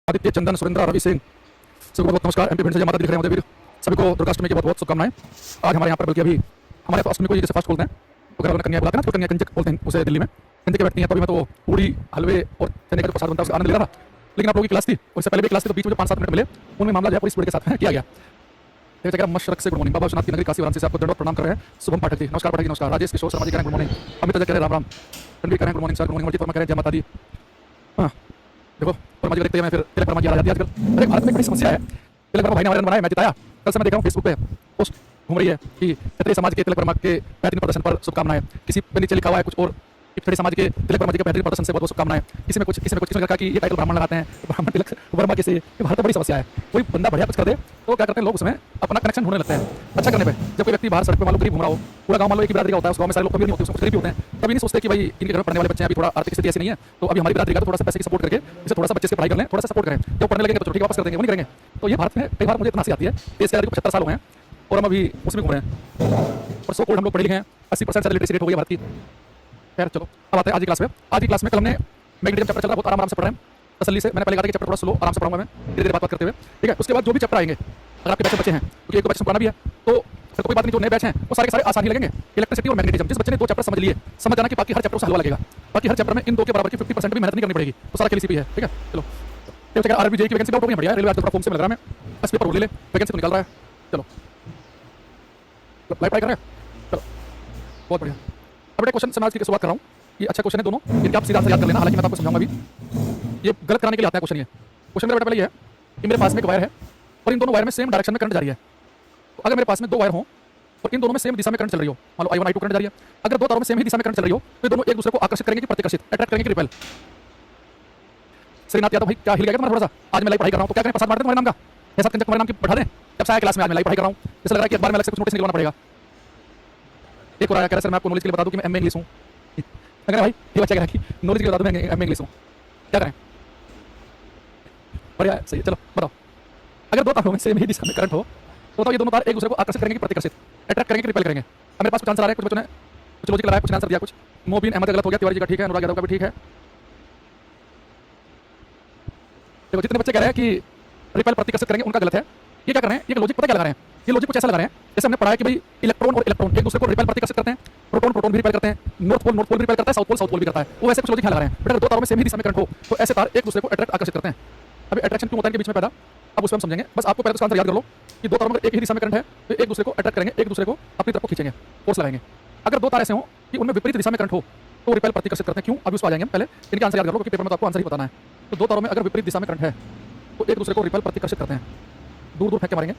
आदित्य, चंदन, सुरेंद्र, रवि सिंह, सभी को बहुत नमस्कार। एमपी भिंड से जय माता दी दिख रहे हैं मुझे वीर। सभी को दुर्गाष्टमी की बहुत बहुत शुभकामनाएं। आज हमारे यहाँ पर बल्कि अभी हमारे तो अष्टमी को जैसे फास्ट बोलते हैं, तो घर वाले कन्या बुलाते हैं ना, तो कन्या कंजक बोलते हैं उसे दिल्ली में। कंजक बैठती हैं, तो अभी मैं तो पूड़ी हलवे और चने का जो प्रसाद बनता है उसका आनंद ले रहा था। लेकिन आप लोगों की क्लास थी, उससे पहले भी क्लास थी, तो बीच में जो 5-7 मिनट मिले उनमें मामला जो है पूरी स्पीड के साथ किया गया। मशरक से गुड मॉर्निंग। बाबा विश्वनाथ की नगरी काशी वाराणसी से आपको दंडवत प्रणाम कर रहे हैं। शुभम पाठक जी नमस्कार। पाठक जी नमस्कार। राजेश किशोर शर्मा जी कह रहे हैं गुड मॉर्निंग। अमित कह रहे हैं राम राम। रणवीर कह रहे हैं good morning sir. Good morning. Verma कह रहे हैं जय माता दी। हाँ देखो वर्मा जी देखते हैं, मैं फिर तिलक वर्मा जी आ जाती है आजकल। अरे भारत में बड़ी समस्या है। तिलक वर्मा भाई ने हमारे बनाया, मैं जिताया। कल से मैं देखा हूँ फेसबुक पे पोस्ट घूम रही है कि क्षत्रिय समाज के तिलक वर्मा के बेहतरीन प्रदर्शन पर शुभकामनाएं। किसी पे नीचे लिखा हुआ है कुछ और, क्षत्रिय समाज के तिलक वर्मा जी के बेहतरीन प्रदर्शन से बहुत बहुत शुभकामनाएं। किसी में कुछ किसी ने कहा कि ये टाइटल ब्राह्मण लगाते हैं, ब्राह्मण तिलक वर्मा के से। ये भारत में बड़ी समस्या है। कोई बंदा बढ़िया कुछ कर दे तो क्या करते हैं लोग उसमें अपना कनेक्शन ढूंढने लगते हैं अच्छा करने पे। जब कोई व्यक्ति बाहर सड़क पे मान लो गरीब घूम रहा हो, पूरा गांव मान लो एक ही बिरादरी का होता है, उस गांव में सारे लोग अमीर नहीं होते, उसमें गरीब होते हैं, तभी नहीं सोचते कि भाई इनके घर में पढ़ने वाले बच्चे हैं, अभी थोड़ा आर्थिक स्थिति ऐसी नहीं है, तो अभी हमारी बिरादरी का तो थोड़ा सा पैसे की सपोर्ट करके इसे थोड़ा सा बच्चे से पढ़ाई कर लें, थोड़ा सा सपोर्ट करें। तो पढ़ने लगेंगे तो ठीक है, वापस कर देंगे, वो नहीं करेंगे। तो ये भारत में कई बार मुझे इतना सी आती है। देश के आजादी को 75 साल हो गए हैं और हम अभी उसमें घूम रहे हैं। और सो कोड हम लोग पढ़े लिखे हैं, 80% से लिटरेसी रेट हो गई भारत की। खैर चलो अब आते हैं आज की क्लास में। आज की क्लास में कल हमने मैग्नेटिज्म चैप्टर चल रहा है, बहुत आराम से पढ़ रहे हैं तसल्ली से। मैंने पहले कहा था कि चैप्टर थोड़ा स्लो आराम से पढ़ाऊंगा मैं, धीरे धीरे बात करते हुए, ठीक है। उसके बाद जो भी चैप्टर आएंगे, अगर आपके बच्चे हैं क्योंकि एक दो बच्चे पढ़ाना भी है, तो फिर कोई बात नहीं, जो नए बैच हैं वो सारे के सारे आसान ही लगेंगे। इलेक्ट्रिसिटी और मैग्नेटिज्म, जिस बच्चे ने 2 चैप्टर समझ लिए, समझ जाना कि बाकी हर चैप्टर से हलवा लगेगा। बाकी हर चैप्टर में इन 2 के बराबर की 50% भी मेहनत नहीं करनी पड़ेगी, तो सारा खेल इसी पे है, ठीक है। चलो आरबी जेई की वैकेंसी बहुत बढ़िया, रेलवे आज फॉर्म से मिल रहा है, मैं बस पेपर ले ले, वैकेंसी तो निकल रहा है। चलो लाइव ट्राई कर रहे हैं, चलो बहुत बढ़िया। अब बेटा क्वेश्चन से मैं आज की शुरुआत कर रहा हूँ। ये अच्छा क्वेश्चन है दोनों, इनके आप सीधा आंसर याद कर लेना, हालांकि मैं आपको समझाऊंगा अभी। ये गलत कराने के लिए आता है क्वेश्चन। ये क्वेश्चन मेरा बेटा पहले ये है कि मेरे पास में एक वायर है और इन दोनों वायर में सेम डायरेक्शन में करंट जा रही है। तो अगर मेरे पास में 2 वायर हो और इन दोनों में सेम दिशा में करंट चल रही हो, मान लो I1 I2 करंट जा रही है, अगर 2 तारों में सेम ही दिशा में करंट चल रही हो, तो दोनों एक दूसरे को आकर्षित करेंगे कि प्रतिकर्षित, अट्रैक्ट करेंगे कि रिपेल। श्रीनाथ यादव भाई क्या हिल गया तुम्हारा थोड़ा सा? आज मैं लाइव पढ़ाई कर रहा हूँ तो क्या करें, प्रसाद बांट दें तुम्हारे नाम का, ऐसा कंजक तुम्हारे नाम की बढ़ा दें। जब से आया क्लास में आज मैं लाइव पढ़ाई कर रहा हूँ, जैसे लग रहा है कि एक बार में अलग से कुछ नोटिस निकलवाना पड़ेगा। एक और आया कह रहा है सर मैं आपको नॉलेज के लिए बता दूं कि मैं एमए इंग्लिश हूँ। अगर भाई ये बच्चा कह रहा है कि नॉलेज के लिए बता दूं मैं एमए इंग्लिश हूँ, क्या करें? बढ़िया सही है, चलो बताओ। अगर 2 तारों में सेम ही दिशा में करंट हो तो बताओ ये दोनों तार एक दूसरे को आकर्षित करेंगे कि प्रतिकर्षित, अट्रैक्ट करेंगे कि रिपेल करेंगे? अब मेरे पास कुछ आंसर आ रहा है, कुछ बच्चों ने कुछ लॉजिक लगाया, कुछ आंसर दिया, कुछ मोबिन अहमद का गलत हो गया, तिवारी जी का ठीक है, अनुराग यादव का भी ठीक है। देखो जितने बच्चे कह रहे हैं कि रिपेल प्रतिकर्षित करेंगे उनका गलत है। ये क्या कर रहे हैं, ये लॉजिक पता क्या लगा रहे हैं? ये लॉजिक कुछ ऐसा लगा रहे हैं जैसे हमने पढ़ा है कि भाई इलेक्ट्रॉन और इलेक्ट्रॉन एक दूसरे को रिपेल प्रतिकर्षित करते हैं, प्रोटॉन प्रोटॉन भी रिपेल करते हैं, नॉर्थ पोल रिपेल करता है, साउथ पोल भी करता है। वो ऐसे कुछ लॉजिक लगा रहे हैं। बेटा अगर 2 तारों में सेम ही दिशा में करंट हो तो ऐसे तार एक दूसरे को अट्रैक्ट आकर्षित करते हैं। अभी अट्रैक्शन क्यों होता है इनके बीच में पैदा, अब उसमें हम समझेंगे। बस आपको पहले तो आंसर याद कर लो कि 2 तारों में एक ही दिशा में करंट है तो एक दूसरे को अट्रैक्ट करेंगे, एक दूसरे को अपनी तरफ को खींचेंगे, फोर्स लगाएंगे। अगर 2 तार ऐसे हो कि उनमें विपरीत दिशा में करंट हो तो रिपेल प्रतिकर्षित करते हैं। क्यों, अभी उसको आ जाएंगे। पहले इनके आंसर याद कर लो क्योंकि पेपर में तो आपको आंसर ही बताना है। तो 2 तारों में अगर विपरीत दिशा में करंट है तो एक दूसरे को रिपेल प्रतिकर्षित करते हैं, दूर दूर फेंक के मारेंगे।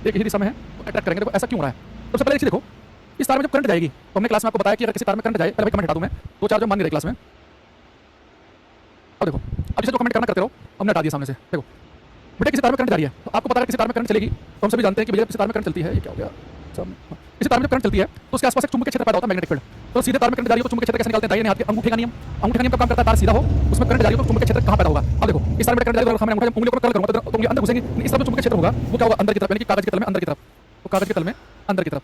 एक ही दिशा में है तो अट्रैक्ट करेंगे। देखो ऐसा क्यों हो रहा है, सबसे पहले देखो इस तार में जब करंट जाएगी तो हमने क्लास में आपको बताया कि अगर किसी तार में करंट जाए, पहले कमेंट हटा दूं मैं, 2-4 जो मान नहीं रहे क्लास में। अब देखो अब जैसे जो कमेंट करना करते रहो, हमने हटा दिया सामने से। देखो बेटा किसी तार में करंट जा रही है तो आपको पता है किसी तार में करंट चलेगी, तो हम सभी जानते हैं कि भैया किसी तार में करंट चलती है, ये क्या हो गया, किसी तार में जब करंट चलती है तो उसके आसपास एक चुंबकीय क्षेत्र पैदा होता है, मैग्नेटिक फील्ड। तो सीधे तार में करंट जा रही हो तो चुंबकीय क्षेत्र कैसे निकालते हैं, दाहिने हाथ के अंगूठे का नियम। अंगूठे का नियम का काम करता है, तार सीधा हो उसमें करंट जा रही हो तो चुंबकीय क्षेत्र कहां पैदा होगा। अब देखो इस तार में करंट जा रही है, हमने अंगूठे को कर्ल करूंगा तो उंगली अंदर घुसेंगी, इस तरफ जो चुंबकीय क्षेत्र होगा वो क्या होगा, अंदर की तरफ, यानी कि कागज के तल में अंदर की तरफ। तो कागज के तल में अंदर की तरफ।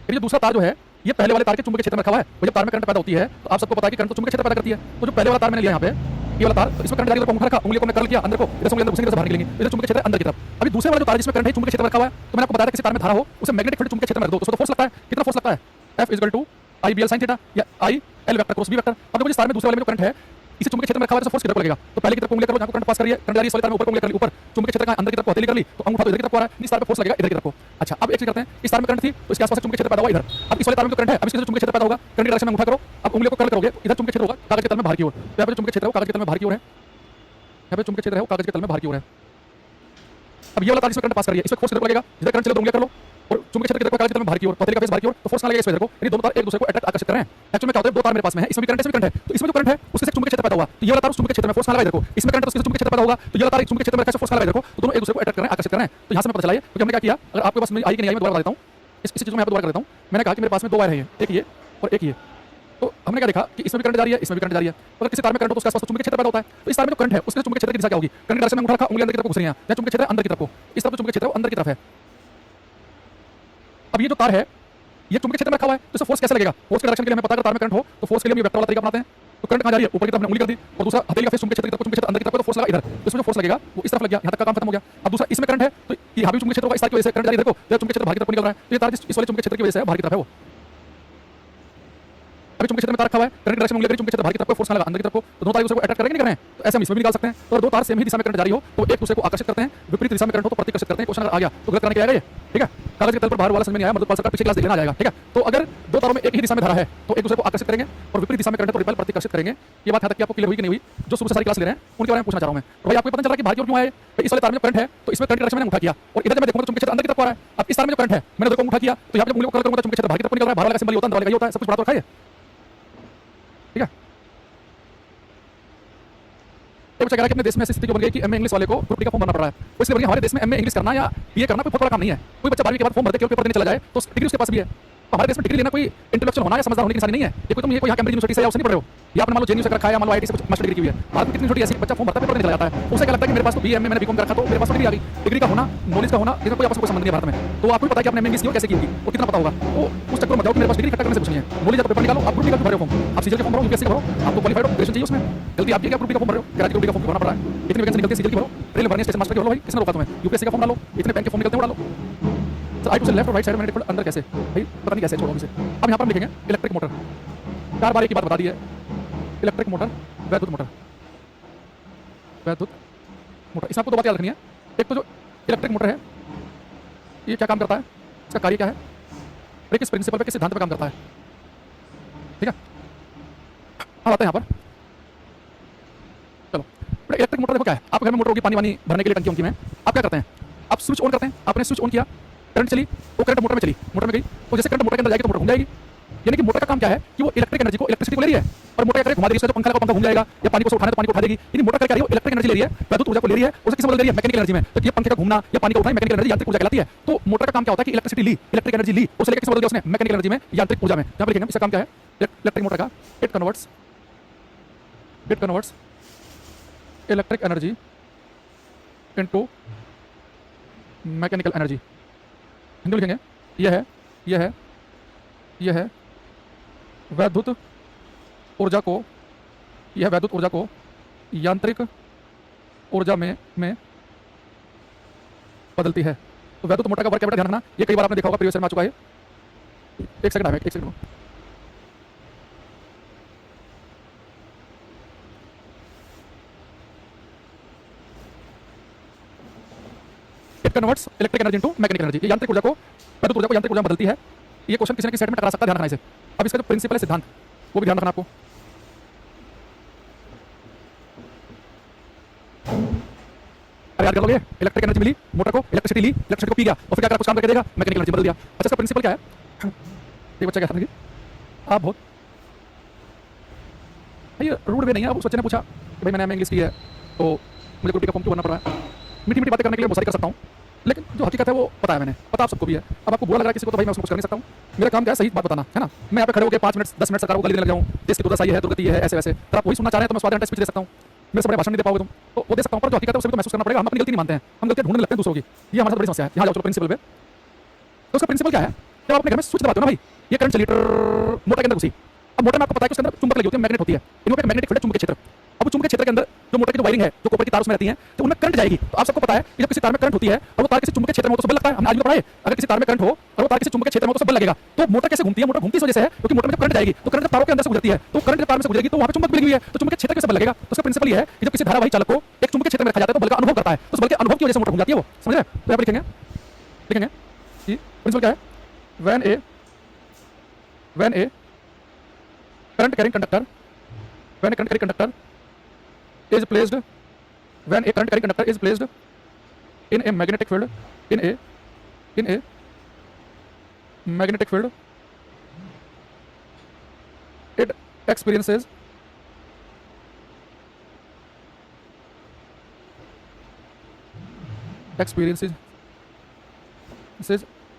फिर ये दूसरा तार जो है ये पहले वाले तार के चुंबकीय क्षेत्र में रखा हुआ है। जब तार में करंट पैदा होती है तो आप सबको पता है कि करंट तो चुंबकीय क्षेत्र पैदा करती है। तो जो पहले वाला तार मैंने लिया यहाँ पे, ये वाला तार, तो इसमें करंट जा रही है, रखा, उंगली को हमने कर्ल किया, अंदर को इधर से उंगली अंदर घुसेंगे, बाहर निकलेंगे, इधर चुंबकीय क्षेत्र अंदर की तरफ। अभी दूसरे वाला जो तार जिसमें करंट है चुंबकीय क्षेत्र में रखा हुआ है, तो मैंने आपको बताया किसी तार में धारा हो उसे मैग्नेटिक फील्ड चुंबकीय क्षेत्र में रख दो, उसको तो फोर्स लगता है। कितना फोर्स लगता है, F = IBL sin थीटा या IL vector cross B vector. अब देखो जिस तार में दूसरे वाले में जो करंट है इसे चुंबकीय क्षेत्र में रखा हुआ है तो फोर्स किधर को लगेगा, तो पहले की तरफ उंगली करो जहां करंट पास कर रही है, करंट जा रही है, इस वाले तार में ऊपर उंगली कर ली, ऊपर चुंबकीय क्षेत्र का अंदर की तरफ को हथेली कर ली तो अंगूठा तो इधर की तरफ आ रहा है, इस तार पे फोर्स लगेगा इधर की तरफ को। अच्छा अब एक चीज करते हैं, इस तार में करंट थी तो इसके आसपास चुंबकीय क्षेत्र पैदा हुआ इधर। अब इस वाले तार में जो करंट है अब इसके चुंबकीय क्षेत्र पैदा होगा, करंट की डायरेक्शन में अंगूठा करो, अब उंगली को कर्ल करोगे इधर चुंबकीय क्षेत्र होगा कागज के तल में बाहर की ओर। तो यहाँ पे चुंबकीय क्षेत्र है वो कागज के तल में बाहर की ओर है, यहाँ पे चुंबकीय क्षेत्र है वो कागज के तल में बाहर की ओर है। अब ये वाला तार जिसमें करंट पास कर रही है इसमें फोर्स किधर को लगेगा, जिधर करंट चले तो उंगली कर लो, और चुंबकीय क्षेत्र किधर कागज के तल में बाहर की ओर, पतली का फेस बाहर की ओर, तो फोर्स कहां लगेगा, इस वेदर को। यानी दोनों तार एक दूसरे को अट्रैक्ट आकर्षित कर रहे हैं। एक्चुअली में क्या होता है, 2 तार मेरे पास में है, इसमें भी करंट है, तो इसमें जो करंट है उसके से चुंबकीय क्षेत्र पैदा हुआ, तो ये वाला तार उस चुंबकीय क्षेत्र में फोर्स लगा इधर को, इसमें करंट उसके से चुंबकीय क्षेत्र पैदा होगा, तो ये वाला तार चुंबकीय क्षेत्र में कैसे फोर्स लगा इधर को, तो दोनों एक दूसरे को अट्रैक्ट कर रहे हैं, आकर्षित कर रहे हैं। तो यहां से मैं पता चला ये, क्योंकि हमने क्या किया, अगर आपके पास आई कि नहीं आई मैं दोबारा बता देता हूं, इस चीज को मैं दोबारा कर देता हूं। मैंने कहा कि मेरे पास में 2 वायर है, एक ये और एक ये। तो हमने क्या देखा कि इसमें भी करंट जा रही है, इसमें भी करंट जा रही है। अगर किसी तार में करंट हो तो उसके आसपास चुंबकीय क्षेत्र पैदा होता है, तो इस तार में जो करंट है उसके चुंबकीय क्षेत्र की दिशा क्या होगी, करंट डायरेक्शन में अंगूठा रखा, उंगली अंदर की तरफ घुस रही है, या चुंबकीय क्षेत्र अंदर की तरफ को, इस तरफ चुंबकीय क्षेत्र अंदर की तरफ है। अब ये जो तार है ये चुंबकीय क्षेत्र में रखा हुआ है तो इसे फोर्स कैसे लगेगा, फोर्स के डायरेक्शन के लिए हमें पता है अगर तार में करंट हो तो फोर्स के लिए हम ये वेक्टर वाला तरीका अपनाते हैं। तो करंट कहाँ जा रही है, ऊपर की तरफ हमने उंगली कर दी, और दूसरा हथेली का फेस चुंबकीय क्षेत्र की तरफ, चुंबकीय क्षेत्र अंदर की तरफ, तो फोर्स लगा इधर, तो इसमें जो फोर्स लगेगा वो इस तरफ लग गया, यहाँ तक का काम खत्म हो गया। अब दूसरा इसमें करंट है, तो यहाँ भी चुंबकीय क्षेत्र होगा, इस तार की वजह से करंट जा रही है, देखो ये चुंबकीय क्षेत्र बाहर की तरफ निकल रहा है, तो ये तार इस वाले चुंबकीय क्षेत्र की वजह से बाहर की तरफ है वो। अभी चुंबकीय क्षेत्र में तार रखा हुआ है, करंट डायरेक्शन में उंगली करी, चुंबकीय क्षेत्र बाहर की तरफ, फोर्स लगा अंदर की तरफ को, तो दोनों तार एक दूसरे को अट्रैक्ट करेंगे नहीं कर रहे हैं, तो ऐसे हम इसमें भी निकाल सकते हैं। तो दो तार सेम ही दिशा में करंट जारी हो तो एक दूसरे को आकर्षित करते हैं, विपरीत दिशा में करंट हो तो प्रतिकर्षित करते हैं। क्वेश्चन अगर आ गया तो गलत करने के आएगा ये, ठीक है। कागज के तल पर बाहर वाला समझ में नहीं आया, मतलब पास पीछे क्लास देख लेना आ जाएगा, ठीक है। तो अगर दो तारों में एक ही दिशा में धारा है तो एक दूसरे को आकर्षित करेंगे, और विपरीत दिशा में करंट है तो रिपल प्रतिकर्षित करेंगे। ये बात यहाँ तक कि आपको क्लियर हुई कि नहीं हुई, जो शुरू से सारी क्लास ले रहे हैं उनके बारे में पूछना चाह रहा हूं मैं। तो भाई आपको पता चल रहा है कि बाहर की ओर क्यों आए, इस वाले तार में करंट है तो इसमें करंट डायरेक्शन मैंने उठा किया, और इधर जब मैं देखूंगा तो चुंबकीय क्षेत्र अंदर की तरफ आ रहा है। अब इस तार में जो करंट है मैंने उधर को उठा किया, तो यहाँ पे जब उंगली को कर्ल करूंगा तो चुंबकीय क्षेत्र बाहर की तरफ निकल रहा है, बाहर वाला सिंबल होता है, अंदर वाला ये होता है, सब कुछ बड़ा तो रखा है, ठीक है। एक बच्चा कह रहा है कि अपने देश में ऐसी स्थिति बन गई कि एमए इंग्लिश वाले को ग्रुप डी का फॉर्म भरना पड़ रहा है, वो इसलिए हमारे देश में एमए इंग्लिश करना या बीए करना कोई बहुत बड़ा काम नहीं है। कोई बच्चा 12वीं के बाद फॉर्म भरते केवल पेपर देने चला जाए तो डिग्री उसके पास भी है। तो हमारे देश में डिग्री लेना कोई इंटेलेक्चुअल होना या समझदार होने की निशानी नहीं है। ये कोई तुम ये कोई यहाँ कैम्ब्रिज यूनिवर्सिटी से या उससे नहीं पढ़ रहे हो, या आपने मान लो जेएनयू से रखा है, या मान लो आईआईटी से मास्टर डिग्री की हुई है। भारत में कितनी छोटी ऐसी बच्चा फॉर्म भरता है, पेपर देने चला जाता है, उसे क्या लगता है कि मेरे पास तो बीए एमए मैंने बीकॉम कर रखा तो मेरे पास तो डिग्री आ गई। डिग्री का होना, नॉलेज का होना, इसका कोई आपस में कोई संबंध नहीं है भारत में। तो आपको पता है कि आपने एमए इंग्लिश की कैसे की होगी वो कितना पता होगा, तो उस चक्कर में जाओ कि मेरे पास डिग्री इकट्ठा करने से कुछ नहीं है। नॉलेज का पेपर निकालो, आप ग्रुप डी का भरो फॉर्म, आप सीजल का फॉर्म भरो, यूपीएससी का भरो, आपको क्वालिफाइड हो, ग्रेजुएशन चाहिए उसमें, गलती आपकी क्या ग्रुप डी का फॉर्म भर रहे हो, ग्रेजुएट ग्रुप डी का फॉर्म भरना पड़ रहा है। इतनी वैकेंसी निकलती है सीजल की भरो, रेल भरने स्टेशन मास्टर की भरो, भाई किसने रोका तुम्हें, यूपीएससी का फॉर्म डालो, इतने बैंक के फॉर्म निकलते हैं वो डालो। तो आई टू से लेफ्ट और राइट साइड में डिफरेंट अंदर कैसे, भाई पता नहीं कैसे, छोड़ो इसे। अब यहाँ पर हम लिखेंगे इलेक्ट्रिक मोटर, 4 बार एक ही बात बता दी है, इलेक्ट्रिक मोटर, वैद्युत मोटर, वैद्युत मोटर। इसमें आपको 2 बात याद रखनी है। एक तो जो इलेक्ट्रिक मोटर है ये क्या काम करता है, इसका कार्य क्या है, और एक किस प्रिंसिपल पे, किस सिद्धांत पे काम करता है, ठीक है। अब आते हैं यहाँ पर, चलो इलेक्ट्रिक मोटर देखो क्या है। आप घर में मोटर होगी पानी वानी भरने के लिए, टंकी में आप क्या करते हैं, आप स्विच ऑन करते हैं, आपने स्विच ऑन किया, करंट चली, वो करंट मोटर में चली, मोटर में गई, तो जैसे करंट मोटर के अंदर जाएगी तो मोटर घूम जाएगी। यानी कि मोटर का काम क्या है कि वो इलेक्ट्रिक एनर्जी को, इलेक्ट्रिसिटी को ले रही है, और मोटर क्या घुमा देगी, इसका जो पंखा लगा पंखा घूम जाएगा, या पानी को उठाने तो पानी को उठा देगी। यानी मोटर क्या रही है, वो इलेक्ट्रिक एनर्जी ले रही है, वैद्युत ऊर्जा को ले रही है, उसे किस में बदल रही है, मैकेनिकल एनर्जी में। तो ये पंखे का घूमना या पानी को उठाना मैकेनिकल एनर्जी, यांत्रिक ऊर्जा कहलाती है। तो मोटर का काम क्या होता है कि इलेक्ट्रिसिटी ली, इलेक्ट्रिक एनर्जी ली, उसे लेकर किस में बदल दिया उसने, मैकेनिकल एनर्जी में, यांत्रिक ऊर्जा में। यहाँ पर लिखेंगे इसका काम क्या है, इलेक्ट्रिक मोटर का, it converts electric energy into mechanical energy. Hindi में लिखेंगे यह है वैद्युत ऊर्जा को, यह वैद्युत ऊर्जा को यांत्रिक ऊर्जा में बदलती है। तो वैद्युत मोटर का वर्क ध्यान रखना, ये कई बार आपने देखा होगा, प्रीवियस में आ चुका है। एक सेकंड है, एक second. It converts electric energy into mechanical energy. ये यांत्रिक ऊर्जा को, वैद्युत ऊर्जा को यांत्रिक ऊर्जा में बदलती है। ये क्वेश्चन किसी न किसी सेट में टकरा सकता है, ध्यान रखना इसे। अब इसका जो प्रिंसिपल है, सिद्धांत, वो भी ध्यान रखना आपको। अरे याद कर लोगे, इलेक्ट्रिक एनर्जी मिली मोटर को, इलेक्ट्रिसिटी ली, इलेक्ट्रिसिटी को पी गया, और फिर क्या करा, कुछ काम करके देगा, मैकेनिकल एनर्जी बदल दिया। अच्छा इसका प्रिंसिपल क्या है, ये बच्चा क्या था, आप बहुत भाई रूड वे नहीं है। अब उस बच्चे ने पूछा कि भाई मैंने एमए इंग्लिश की है तो मुझे ग्रुप डी का फॉर्म क्यों भरना पड़ रहा है। मीठी मीठी बातें करने के लिए बहुत सारी कर सकता हूँ, लेकिन जो हकीकत है वो पता है मैंने, पता आप सबको भी है। अब आपको बुरा लग रहा है किसी को तो भाई मैं उसको कुछ कर नहीं सकता हूँ। मेरा काम क्या है, सही बात बताना है ना। मैं यहाँ पे खड़े होकर 5 मिनट 10 मिनट सरकार को गाली देने लग जाऊँ, देश की दुर्दशा ये है, दुर्गति ये है, ऐसे वैसे। तो आप वही सुनना चाह रहे हैं तो मैं स्वाद स्पीच दे सकता हूँ, मेरे से बड़े भाषण नहीं दे पाओगे तुम, तो वो दे सकता हूँ, पर जो हकीकत है उसे भी तो महसूस करना पड़ेगा। हम अपनी गलती नहीं मानते हैं, हम गलतियाँ ढूंढने लगते हैं दूसरों की, ये हमारे साथ बड़ी समस्या है। यहाँ जाओ चलो प्रिंसिपल पे, तो उसका प्रिंसिपल क्या है, जब आप अपने घर में स्विच दबाते हो ना भाई, ये करंट चली मोटर के अंदर घुसी। अब मोटर में आपको पता है कि उसके अंदर चुंबक लगी होती है, मैग्नेट होती है, इनमें एक मैग्नेटिक फील्ड है, चुंबकीय क्षेत्र। अब चुंबकीय क्षेत्र के अंदर जो मोटर की जो वायरिंग है, जो कॉपर की तार उसमें रहती है, तो उनमें करंट जाएगी। तो आप सबको पता है कि जब किसी तार में करंट होती है और वो तार किसी चुंबकीय क्षेत्र में हो तो बल लगता है, हमने आज भी पढ़ा है। अगर किसी तार में करंट हो और वो तार किसी चुंबकीय क्षेत्र में हो तो बल लगेगा। तो मोटर कैसे घूमती है, मोटर घूमती इस वजह से है क्योंकि मोटर में जब करंट जाएगी तो करंट तारों के अंदर से गुजरती है, तो करंट तार में से गुजरेगी तो वहां पे चुंबक लगी हुई है, तो चुंबकीय क्षेत्र के से बल लगेगा। तो उसका प्रिंसिपल ये है कि जब किसी धारावाही चालक को एक चुंबकीय क्षेत्र में रखा जाता है तो बल का अनुभव करता है, तो उस बल के अनुभव की वजह से मोटर घूम जाती है, वो समझ रहे हैं। तो यहाँ पर लिखेंगे कि प्रिंसिपल क्या है, when A current carrying conductor is placed when a current carrying conductor is placed in a magnetic field in a magnetic field, it experiences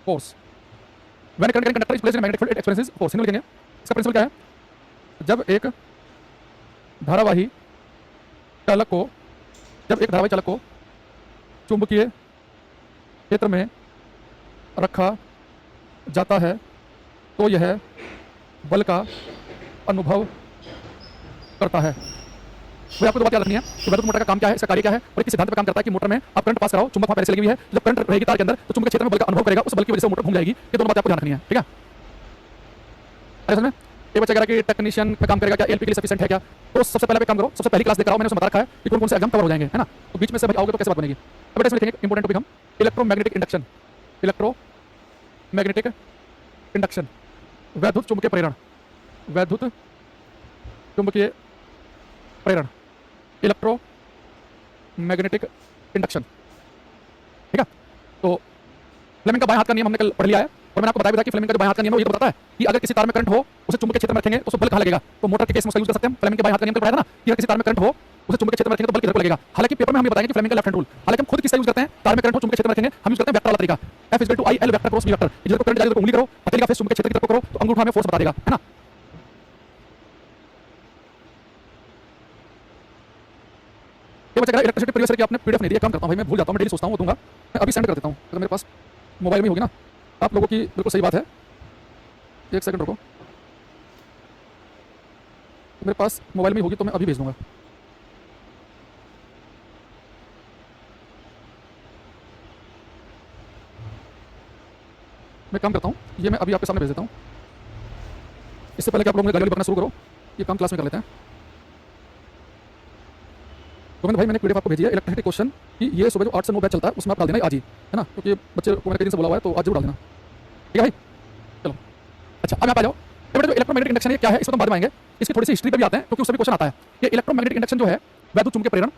force. When a current carrying conductor is placed in a magnetic field, it experiences force. Hindi में लिखेंगे, इसका principal क्या है, जब एक धारावाही चालक को चुंबकीय क्षेत्र में रखा जाता है तो यह बल का अनुभव करता है। वही आपको दो बात याद रखनी है कि वैद्युत मोटर का काम क्या है, इसका कार्य क्या है और किस सिद्धांत पर काम करता है कि मोटर में आप करंट पास कराओ, चुंबक वहां पहले से लगी हुई है, जब करंट रहेगी तार के अंदर तो चुंबक क्षेत्र में बल का अनुभव करेगा, उस बल की वजह से मोटर घूम जाएगी। ये दोनों बातें आपको ध्यान रखनी है, ठीक है। अरे समझ में ये बच्चा कह रहा है कि टेक्नीशियन में काम करेगा क्या, एलपी के लिए सफिशिएंट है क्या। तो सबसे पहले काम करो, सबसे पहली क्लास लेकर आओ, मैंने उसमें बता रखा है कि कौन कौन से एग्जाम कवर हो जाएंगे, है ना। तो बीच में से भाई आओगे तो कैसे बात बनेगी। अब इसमें लिखेंगे इंपॉर्टेंट टॉपिक हम इलेक्ट्रोमैग्नेटिक इंडक्शन, इलेक्ट्रोमैग्नेटिक इंडक्शन, वैद्युत चुंबकीय प्रेरण, वैद्युत चुंबकीय प्रेरण, इलेक्ट्रोमैग्नेटिक इंडक्शन, ठीक है। तो फ्लेमिंग का बाएं हाथ का नियम हमने कल पढ़ लिया है और मैंने आपको बताया कि फ्लेमिंग का जो बाएं हाथ का नियम है वो ये तो बताता है कि अगर किसी तार में करंट हो उसे चुंबकीय क्षेत्र में रखेंगे तो उसे बल कहां लगेगा। तो मोटर के केस में उसका यूज कर सकते हैं। फ्लेमिंग के बाएं हाथ का नियम तो पढ़ाया था ना कि अगर किसी तार में करंट हो उसे चुंबकीय क्षेत्र में रखेंगे तो बल किधर को लगेगा। हालांकि पेपर में हम ये बताएंगे कि फ्लेमिंग का लेफ्ट हैंड रूल, हालांकि हम खुद किसका यूज करते हैं, तार में करंट हो चुंबकीय क्षेत्र में रखेंगे हम यूज करते हैं वेक्टर वाला तरीका, F = I L vector cross B vector. जिसको करंट जाएगा तो उंगली करो, हथेली का फेस चुंबकीय क्षेत्र की तरफ करो तो अंगूठा में फोर्स बता देगा, है ना। ये बच्चा इलेक्ट्रिसिटी प्रीवियस की आपने पीडीएफ नहीं दिया, काम करता हूं भाई, मैं भूल जाता हूं, मैं डेली सोचता हूं वो दूंगा, मैं अभी सेंड कर देता हूं अगर मेरे पास मोबाइल में होगी ना। आप लोगों की बिल्कुल सही बात है, एक सेकंड रुको, मेरे पास मोबाइल में होगी तो मैं अभी भेज दूंगा। मैं काम करता हूँ, ये मैं अभी आपके सामने भेज देता हूँ। इससे पहले कि आप लोग मुझे गाली बकना शुरू करो, ये काम क्लास में कर लेते हैं। गोविंद भाई मैंने पीडीएफ आपको भेजी है इलेक्ट्रिसिटी क्वेश्चन कि ये सुबह जो 8 से 9 बैच चलता है उसमें आप डाल देना आज ही, है ना, क्योंकि बच्चे को मैंने कई दिन से बोला हुआ है तो आज जरूर डाल देना, ठीक है भाई। चलो अच्छा अब आप आ जाओ। ये जो इलेक्ट्रोमैग्नेटिक इंडक्शन है क्या है इसको तो बाद में आएंगे, इसकी थोड़ी सी हिस्ट्री पे भी आते हैं क्योंकि उससे भी क्वेश्चन आता है। ये इलेक्ट्रोमैग्नेटिक इंडक्शन जो है वैद्युत चुंबकीय प्रेरण,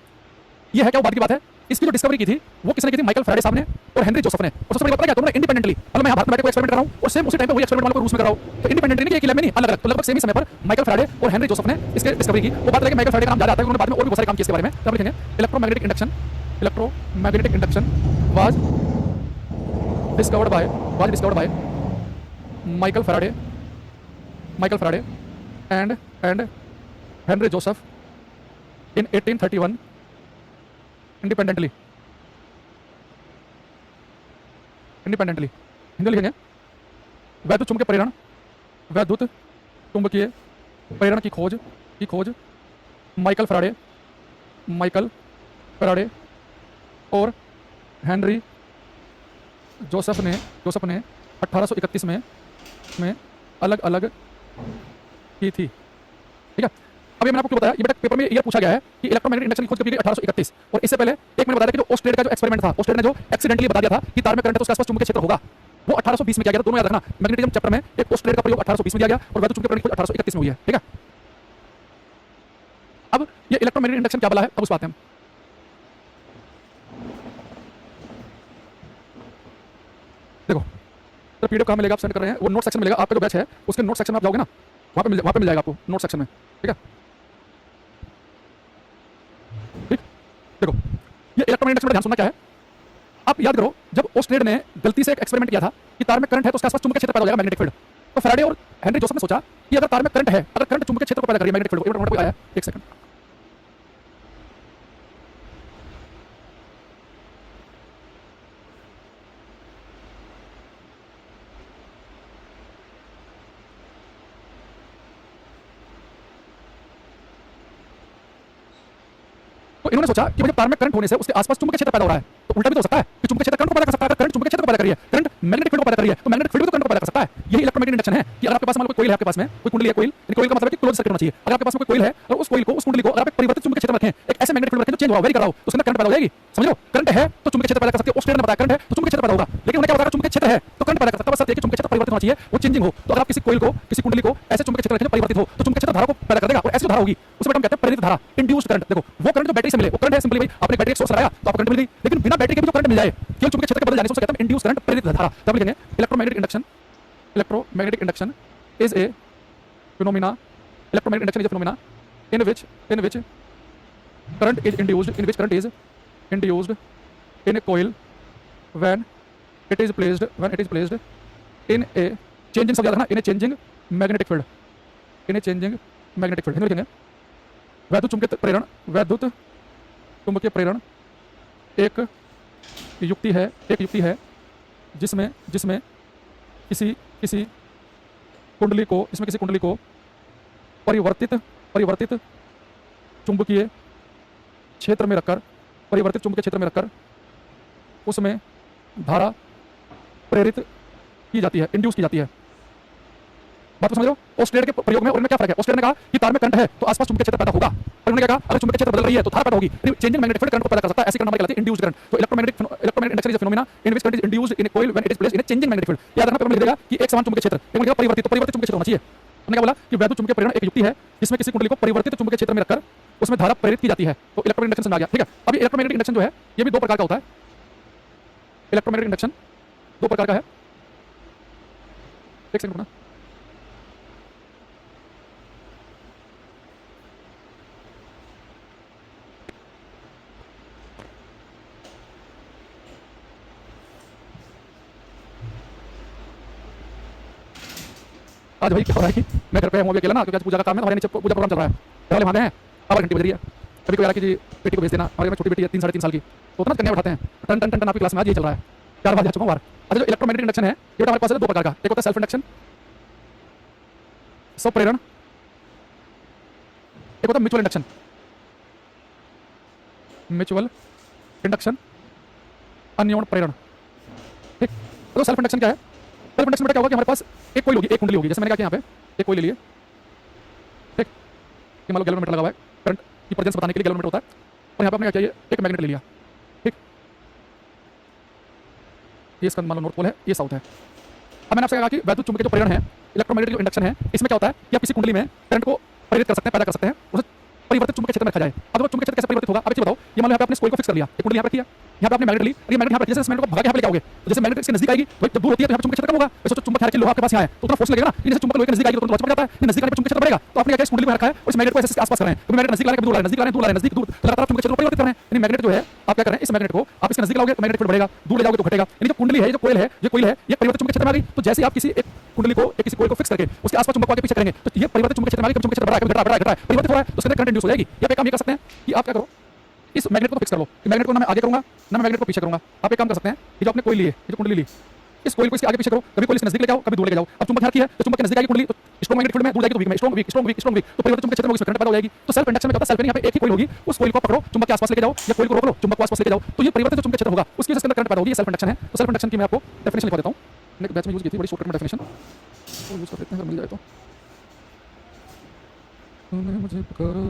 ये है क्या, वो बाद की बात है। इसकी जो डिस्कवरी की थी वो किसने की थी, माइकल फैराडे साहब ने और हेनरी जोसेफ ने। और सबसे बड़ी बात पता है क्या, तुमने इंडिपेंडेंटली, मतलब मैं यहाँ भारत में बैठे एक्सपेरिमेंट कर रहा हूँ और सेम उसी टाइम पे वही एक्सपेरिमेंट वालों को रूस में कर रहा हूँ, तो इंडिपेंडेंटली नहीं, एक लैब में नहीं, अलग अलग, तो लगभग सेम ही समय पर माइकल फैराडे और हेनरी जोसेफ ने इसके डिस्कवरी की। वो बात है कि माइकल फैराडे का नाम ज्यादा आता है, उन्होंने बाद में और भी बहुत सारे काम किए इसके बारे में, तब लिखेंगे electromagnetic induction, electromagnetic induction was discovered by Michael Faraday and Henry Joseph in 1831 independently Hindi लिखेंगे वैद्युत चुंबकीय प्रेरण की खोज माइकल फैराडे और हेनरी जोसेफ ने 1831 में अलग अलग की थी, ठीक है। अब ये मैंने आपको बताया, ये बेटा पेपर में ये पूछा गया है कि इलेक्ट्रोमैग्नेटिक इंडक्शन की खोज कब की गई 1831, और इससे पहले एक मैंने बताया कि जो ऑस्ट्रेड का जो एक्सपेरिमेंट था, ऑस्ट्रेड ने जो एक्सीडेंटली बता दिया था कि तार में करंट है तो उसके आसपास चुंबकीय क्षेत्र होगा, वो 1820 में किया गया था। दोनों याद रखना, मैग्नेटिज्म चैप्टर में एक ऑस्ट्रेड का प्रयोग 1820 में किया गया और वैद्युत चुंबकीय प्रेरण की खोज 1831 में हुई है, ठीक है। अब ये इलेक्ट्रोमैग्नेटिक इंडक्शन क्या बला है, अब उस बात है हम। देखो तो पीडीएफ कहाँ मिलेगा, आप सेंड कर रहे हैं, वो नोट सेक्शन मिलेगा, आपका जो बैच है उसके नोट सेक्शन में आप जाओगे ना, वहाँ पे मिल जाएगा आपको नोट सेक्शन में, ठीक है। ठीक, देखो ये इलेक्ट्रोमैग्नेटिक इंडक्शन में ध्यान सुनना क्या है। आप याद करो जब ओस्ट्रेड ने गलती से एक एक्सपेरिमेंट किया था कि तार में करंट है तो उसके आसपास चुंबकीय क्षेत्र पैदा हो जाएगा, मैग्नेटिक फील्ड, तो फैराडे और हेनरी जोसेफ ने सोचा कि अगर तार में करंट है, अगर करंट चुंबकीय क्षेत्र को पैदा करिए, मैग्नेटिक फील्ड को आया, एक सेकंड, तो इन्होंने सोचा कि जब तार में करंट होने से उसके आसपास चुंबकीय क्षेत्र पैदा हो रहा है, तो उल्टा भी तो हो सकता है कि चुंबकीय क्षेत्र करंट को पैदा कर सकता है, करंट चुंबकीय क्षेत्र को पैदा कर रही है, करंट मैग्नेटिक फील्ड को पैदा कर रही है, तो मैग्नेटिक फील्ड को करंट को पैदा कर सकता है। यही इलेक्ट्रोमैग्नेटिक इंडक्शन है कि अगर आपके पास मान लो कोई कोइल है, आपके पास में कोई कुंडली है, कोइल का मतलब है कि क्लोज सर्किट होना चाहिए। अगर आपके पास में कोई कोइल है और उस कुंडली को अगर आप एक परिवर्तित चुंबकीय क्षेत्र में रखें, एक ऐसे मैग्नेटिक फील्ड रखें जो चेंज हुआ, वेरी कर रहा हो, तो उसके अंदर करंट पैदा हो जाएगी, समझो। करंट है तो चुंबकीय क्षेत्र पैदा कर सकती है, ऑस्ट्रेड ने बताया करंट है तो चुंबकीय क्षेत्र पैदा होगा, लेकिन उन्हें क्या बताया चुंबकीय क्षेत्र है तो करंट पैदा कर सकता है, बस शर्त है कि चुंबकीय क्षेत्र परिवर्तित होना चाहिए, वो चेंजिंग हो। तो अगर आप किसी कोइल को, किसी कुंडली को ऐसे चुंबकीय क्षेत्र रखें जो परिवर्तित हो तो चुंबकीय क्षेत्र धारा को पैदा कर देगा, और ऐसी धारा होगी उसमें हम कहते हैं प्रेरित धारा, इंड्यूस्ड करंट। देखो वो करंट जो बैटरी से मिले वो करंट है, सिंपली भाई आपने बैटरी एक सोर्स लगाया तो आपको करंट मिल गई, लेकिन बिना बैटरी के भी जो करंट मिल जाए केवल चुंबकीय क्षेत्र के बदल जाने से उसे कहते हैं इंड्यूस्ड करंट, प्रेरित धारा। तब लिखेंगे electromagnetic induction is a phenomena, electromagnetic induction is a phenomena in which current is induced in a coil when it is placed in a changing, सब याद रखना, in a changing magnetic field, Hindi लिखेंगे वैद्युत चुंबकीय प्रेरण एक युक्ति है जिसमें किसी कुंडली को परिवर्तित चुंबकीय क्षेत्र में रखकर, परिवर्तित चुंबकीय क्षेत्र में रखकर उसमें धारा प्रेरित की जाती है, इंड्यूस की जाती है। बात को समझ रहे हो? ऑस्ट्रेलिया के प्रयोग में और इनमें क्या फर्क है? ऑस्ट्रेलिया ने कहा कि तार में करंट है तो आसपास चुंबकीय क्षेत्र पैदा होगा, और उन्होंने क्या कहा, अगर चुंबकीय क्षेत्र बदल रही है तो धारा पैदा होगी, चेंजिंग मैग्नेटिक फील्ड करंट को पैदा कर सकता है। ऐसी करंट हमारी कहलाती है इंड्यूस्ड करंट। तो electromagnetic induction is a phenomena in which current is induced in a coil when it is placed in a changing magnetic field. याद रखना, पेपर में लिख देगा कि एक समान चुंबकीय क्षेत्र, एक लिखेगा परिवर्तित, तो परिवर्तित चुंबकीय क्षेत्र होना चाहिए। हमने क्या बोला कि वैद्युत चुंबकीय प्रेरण एक युक्ति है जिसमें किसी कुंडली को परिवर्तित चुंबकीय क्षेत्र में रखकर उसमें धारा प्रेरित की जाती है। तो इलेक्ट्रोमैग्नेटिक इंडक्शन समझ आ गया, ठीक है। अभी इलेक्ट्रोमैग्नेटिक इंडक्शन जो है ये भी दो प्रकार का होता है। इलेक्ट्रोमैग्नेटिक इंडक्शन दो प्रकार का है। एक सेकंड रुकना। आज भाई क्या हो रहा है कि मैं घर पे हूँ अकेला ना, क्योंकि आज पूजा का काम है, हमारे नीचे पूजा प्रोग्राम चल रहा है। पहले वहाँ गए हैं, अब घंटी बज रही है। कभी कोई आ रहा कि जी बेटी को भेज देना, हमारे में छोटी बेटी है 3 साढ़े 3 साल की, तो ना कन्या उठाते हैं, टन टन टन टन। आपकी क्लास में आज ये चल रहा है, 4 बार जा चुका हूँ बार। अच्छा, जो इलेक्ट्रोमैग्नेटिक इंडक्शन है ये हमारे पास है दो प्रकार का। एक होता है सेल्फ इंडक्शन, स्वप्रेरण, एक होता है म्यूचुअल इंडक्शन। म्यूचुअल इंडक्शन, अन्योन प्रेरण, ठीक। तो सेल्फ इंडक्शन क्या है? सेल्फ इंडक्शन में क्या होगा कि हमारे पास एक कोइल होगी, एक कुंडली होगी। जैसे मैंने क्या किया यहाँ पे एक कोइल ले लिए, ठीक। ये मान लो गैल्वेनोमीटर लगा हुआ है, करंट की प्रेजेंस बताने के लिए गैल्वेनोमीटर होता है। और यहाँ पे आपने क्या चाहिए, एक मैग्नेट ले लिया, ठीक। ये इसका मान लो नॉर्थ पोल है, ये साउथ है। अब मैंने आपसे कहा कि वैद्युत चुंबकीय जो प्रेरण है, इलेक्ट्रोमैग्नेटिक इंडक्शन है, इसमें क्या होता है कि आप किसी कुंडली में करंट को प्रेरित कर सकते हैं, पैदा कर सकते हैं, उसे परिवर्तित चुंबकीय क्षेत्र में रखा जाए। अब वो चुंबकीय क्षेत्र कैसे परिवर्तित होगा, आप ये बताओ। ये मान लो यहाँ पे आपने कोइल को फिक्स कर लिया, एक कुंडली यहाँ रखी है, यहाँ पे आपने मैग्नेट ली, और ये मैग्नेट यहाँ पर, जैसे मैग्नेट को भगा के यहाँ पे लेके आओगे, तो जैसे मैग्नेट इसके नजदीक आएगी, जब दूर होती है तो यहाँ पे चुंबकीय क्षेत्र कम होगा। वैसे तो चुंबक है कि लोहा आपके पास यहाँ है तो उतना फोर्स लगेगा ना, जैसे चुंबक लोहे के नजदीक आएगी तो तुरंत पड़ जाता है, ये नजदीक आने पे चुंबकीय क्षेत्र बढ़ेगा। तो आपने क्या कुंडली में रखा है और इस मैग्नेट को ऐसे आसपास कर रहे हैं, क्योंकि मैग्नेट नजदीक ला रहे हैं, दूर ला रहे हैं, नजदीक ला रहे हैं, दूर ला रहे हैं, नजदीक दूर, तो लगातार चुंबकीय क्षेत्र परिवर्तित कर रहे हैं। यानी मैग्नेट जो है आप क्या कर रहे हैं, इस मैग्नेट को आप इसके नजदीक लाओगे तो मैग्नेट फील्ड बढ़ेगा, दूर ले जाओगे तो घटेगा। यानी जो कुंडली है, जो कोइल है, ये परिवर्तित चुंबकीय क्षेत्र में आ गई। तो जैसे आप किसी एक कुंडली को, किसी कोइल को फिक्स करके उसके आसपास चुंबक को आगे पीछे करेंगे तो ये परिवर्तित चुंबकीय क्षेत्र में आ गई। चुंबकीय क्षेत्र बढ़ रहा है, घट रहा है, परिवर्तित हो रहा है, तो उसके अंदर करंट इंड्यूस हो जाएगी। या पे काम ये कर सकते हैं कि आप क्या करो, इस मैग्नेट को फिक्स कर लो। मैग्नेट को ना मैं आगे करूंगा ना मैं मैग्नेट को पीछे करूंगा। आप एक काम कर सकते हैं, ये जो आपने कोइल ली है, ये जो कुंडली ली, इस कोइल को इसके आगे पीछे करो, कभी कोइल इसके नजदीक ले जाओ, कभी दूर ले जाओ। अब चुंबक यहाँ की है तो चुंबक के नजदीक आएगी कुंडली, तो स्ट्रॉन्ग मैग्नेटिक फील्ड में, दूर जाएगी तो वीक में, strong week, strong week, strong week, तो परिवर्तित चुंबकीय क्षेत्र में उसमें करंट पैदा हो जाएगी। तो सेल्फ इंडक्शन में क्या होता है, सेल्फ यहाँ पे एक ही कोइल होगी, उस कोइल को पकड़ो, चुंबक के आसपास लेके जाओ, या कोइल को रोक लो, चुंबक को आसपास लेके जाओ, तो ये परिवर्तित चुंबकीय क्षेत्र होगा, उसकी वजह से करंट पैदा होगी। ये सेल्फ इंडक्शन है। तो सेल्फ इंडक्शन की मैं आपको डेफिनेशन लिखवा देता हूँ, मैंने बैच में यूज की थी, बड़ी शॉर्टकट में डेफिनेशन, तो यूज कर देते हैं, मिल जाए तो। मुझे पुकारो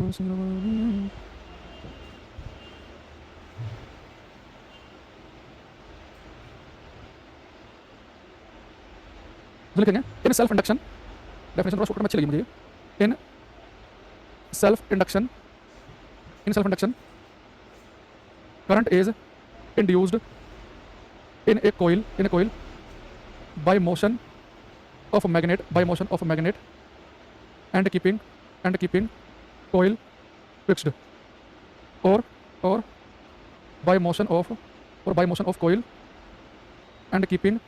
लिखेंगे इन सेल्फ इंडक्शन, डेफिनेशन थोड़ा शॉर्टकट में अच्छी लगी मुझे। In self induction current is induced in a coil by motion of magnet and keeping coil fixed, और by motion of coil and keeping